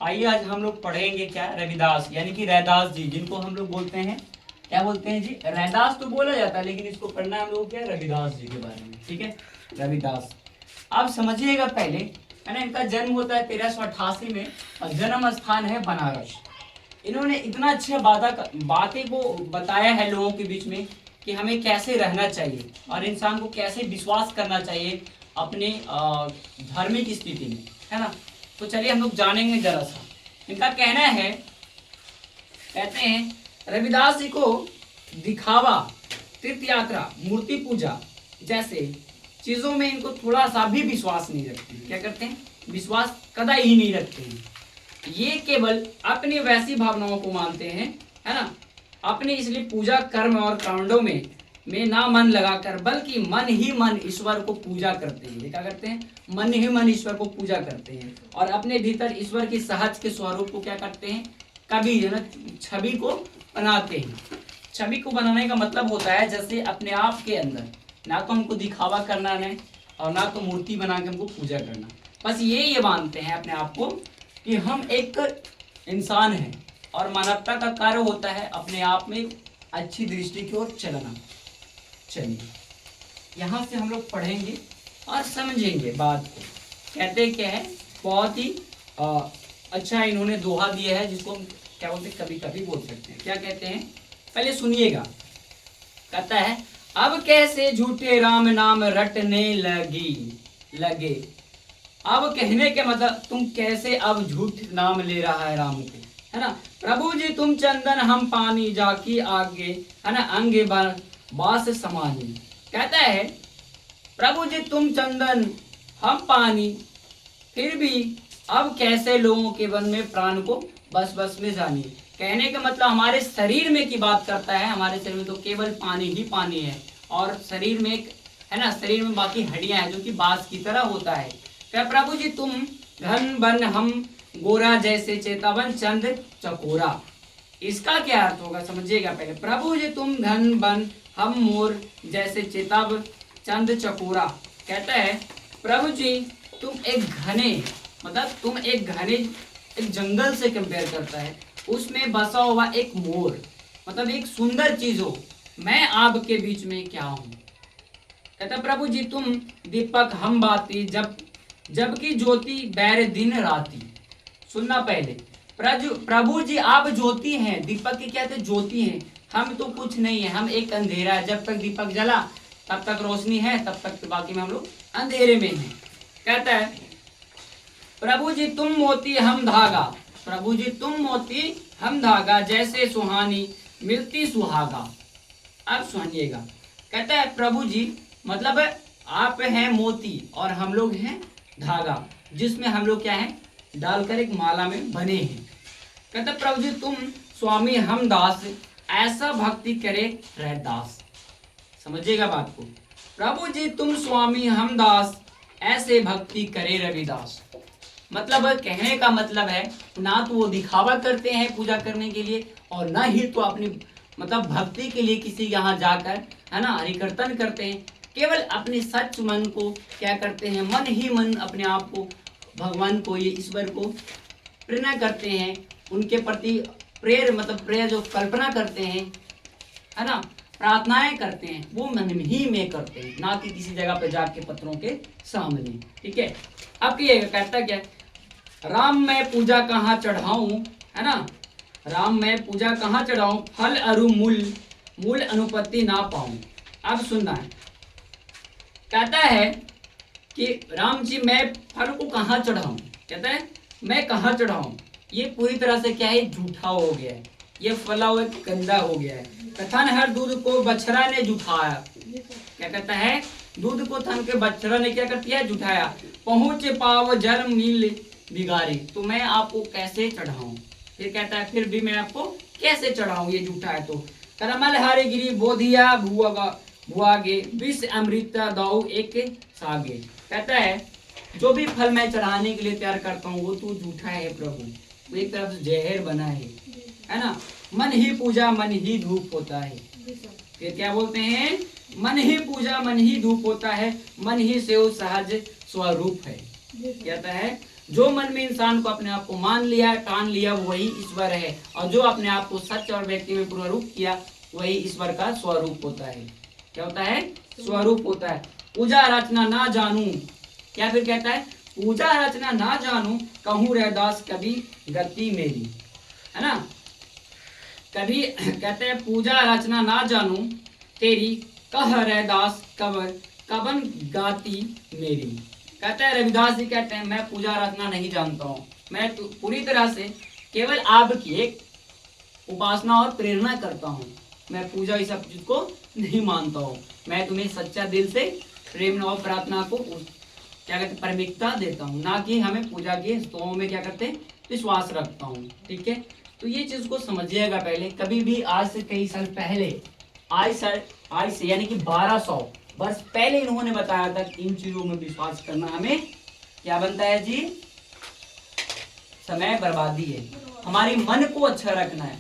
आइए आज हम लोग पढ़ेंगे क्या, रविदास यानी कि रैदास जी, जिनको हम लोग बोलते हैं, क्या बोलते हैं जी, रैदास तो बोला जाता है, लेकिन इसको पढ़ना है हम लोग क्या, रविदास जी के बारे में। ठीक है, रविदास। आप समझिएगा पहले, है ना, इनका जन्म होता है 1388 में और जन्म स्थान है बनारस। इन्होंने इतना अच्छा बातें को बताया है लोगों के बीच में कि हमें कैसे रहना चाहिए और इंसान को कैसे विश्वास करना चाहिए अपने धार्मिक स्थिति में, है ना। तो चलिए हम लोग जानेंगे जरा सा। इनका कहना है, कहते हैं रविदास जी को दिखावा, तीर्थ यात्रा, मूर्ति पूजा जैसे चीजों में इनको थोड़ा सा भी विश्वास नहीं रखते। क्या करते हैं, विश्वास कदाई ही नहीं रखते हैं। ये केवल अपनी वैसी भावनाओं को मानते हैं, है ना, अपने इसलिए पूजा कर्म और कांडों में ना मन लगाकर बल्कि मन ही मन ईश्वर को पूजा करते हैं। ये क्या करते हैं, मन ही मन ईश्वर को पूजा करते हैं और अपने भीतर ईश्वर की सहज के स्वरूप को क्या करते हैं, कभी है ना छवि को बनाते हैं। छवि को बनाने का मतलब होता है जैसे अपने आप के अंदर ना तो हमको दिखावा करना है और ना तो मूर्ति बना के हमको पूजा करना, बस ये मानते हैं अपने आप को कि हम एक इंसान हैं और मानवता का कार्य होता है अपने आप में अच्छी दृष्टि की ओर चलना। चलिए यहाँ से हम लोग पढ़ेंगे और समझेंगे बात को। कहते क्या है, बहुत ही अच्छा इन्होंने दोहा दिया है, जिसको हम क्या बोलते हैं, कभी कभी बोल सकते हैं। क्या कहते हैं, पहले सुनिएगा। कहता है, अब कैसे झूठे राम नाम रटने लगे। अब कहने के मतलब तुम कैसे अब झूठ नाम ले रहा है राम को, है ना। प्रभु जी तुम चंदन हम पानी जाकी आगे, है ना, अंगे बास समानी। कहता है प्रभु जी तुम चंदन हम पानी, फिर भी अब कैसे लोगों के मन में प्राण को बस बस में जानी। कहने का मतलब हमारे शरीर में की बात करता है। हमारे शरीर में तो केवल पानी ही पानी है और शरीर में है ना, शरीर में बाकी हड्डियां हैं जो कि बांस की तरह होता है। क्या प्रभु जी तुम घन बन हम गोरा जैसे चेतावन चंद चकोरा। इसका क्या अर्थ होगा समझिएगा पहले। प्रभु जी तुम घन बन हम मोर जैसे चेताव चंद चकोरा। कहता है प्रभु जी तुम एक घने, मतलब तुम एक घने एक जंगल से कंपेयर करता है, उसमें बसा हुआ एक मोर, मतलब एक सुंदर चीज हो, मैं आपके बीच में क्या हूं। कहता प्रभु जी तुम दीपक हम बाती जबकि ज्योति बैर दिन राती। सुनना पहले, प्रभु जी आप ज्योति हैं, दीपक के क्या थे, ज्योति हैं, हम तो कुछ नहीं है, हम एक अंधेरा है। जब तक दीपक जला तब तक रोशनी है, तब तक बाकी में हम लोग अंधेरे में हैं। कहता है प्रभु जी तुम मोती हम धागा, प्रभु जी तुम मोती हम धागा जैसे सुहानी मिलती सुहागा। अब सुनिएगा, कहता है प्रभु जी मतलब आप हैं मोती और हम लोग हैं धागा, जिसमें हम लोग क्या है डालकर एक माला में बने हैं। कहता प्रभु जी तुम स्वामी हम दास, ऐसा भक्ति करे रैदास। समझिएगा बात को। प्रभु जी तुम स्वामी हम दास, ऐसे भक्ति करे रविदास। मतलब कहने का मतलब है ना तो वो दिखावा करते हैं पूजा करने के लिए और ना ही तो अपनी मतलब भक्ति के लिए किसी यहाँ जाकर, है ना, हरिकीर्तन करते हैं। केवल अपने सच मन को क्या करते हैं, मन ही मन अपने आप को भगवान को, ये ईश्वर को प्रेरणा करते हैं, उनके प्रति प्रेयर जो कल्पना करते हैं, है ना, प्रार्थनाएं करते हैं, वो मन ही में करते हैं, ना कि किसी जगह पर जाके पत्रों के सामने। ठीक है, अब ये कहता क्या, राम मैं पूजा कहाँ चढ़ाऊं, है ना, राम मैं पूजा कहाँ चढ़ाऊं, फल अरु मूल अनुपत्ति ना पाऊं। अब सुनना है, कहता है कि राम जी मैं फल को कहाँ चढ़ाऊं, कहता है मैं कहाँ चढ़ाऊं, ये पूरी तरह से क्या है, झूठा हो गया है, ये फला हुआ गंदा हो गया है। कथन हर दूध को बछड़ा ने जुठाया। क्या कहता है, दूध को थन के बछड़ा ने क्या कर दिया, जुठाया। पहुंच पाव जर मील बिगारी, तो मैं आपको कैसे चढ़ाऊं। फिर कहता है फिर भी मैं आपको कैसे चढ़ाऊं, ये झूठा है तो। करमल हरे गिरी बोधिया भुआगे विष अमृत दाऊ एक सागे। कहता है जो भी फल मैं चढ़ाने के लिए तैयार करता हूँ वो तो झूठा है प्रभु, वो एक तरफ से जहर बना है ना। मन ही पूजा मन ही धूप होता है। फिर क्या बोलते हैं, मन ही पूजा मन ही धूप होता है, मन ही से सहज स्वरूप है। कहता है जो मन में इंसान को अपने आप को मान लिया, ठान लिया, वही ईश्वर है। और जो अपने आप को सच और व्यक्ति में पूर्वरूप किया, वही ईश्वर का स्वरूप होता है। क्या होता है? स्वरूप होता है। पूजा रचना ना जानू, क्या फिर कहता है? पूजा रचना ना जानू, कहूँ रैदास कभी गति मेरी, है ना। कभी कहते हैं पूजा रचना ना जानू तेरी, कह रैदास कबन गाती मेरी। कहते हैं रविदास जी कहते हैं मैं पूजा रचना नहीं जानता हूँ, मैं पूरी तरह से केवल आपकी एक उपासना और प्रेरणा करता हूँ, मैं पूजा इस सब चीज को नहीं मानता हूँ, मैं तुम्हें सच्चा दिल से प्रेम और प्रार्थना को क्या कहते हैं प्राथमिकता देता हूँ, ना कि हमें पूजा के स्तवों में क्या करते हैं विश्वास रखता हूँ। ठीक है, तो ये चीज को समझिएगा। पहले कभी भी आज से कई साल पहले, आज से यानी कि 1200 वर्ष पहले इन्होंने बताया था कि इन चीजों में विश्वास करना हमें क्या बनता है जी? समय बर्बादी है। हमारे मन को अच्छा रखना है,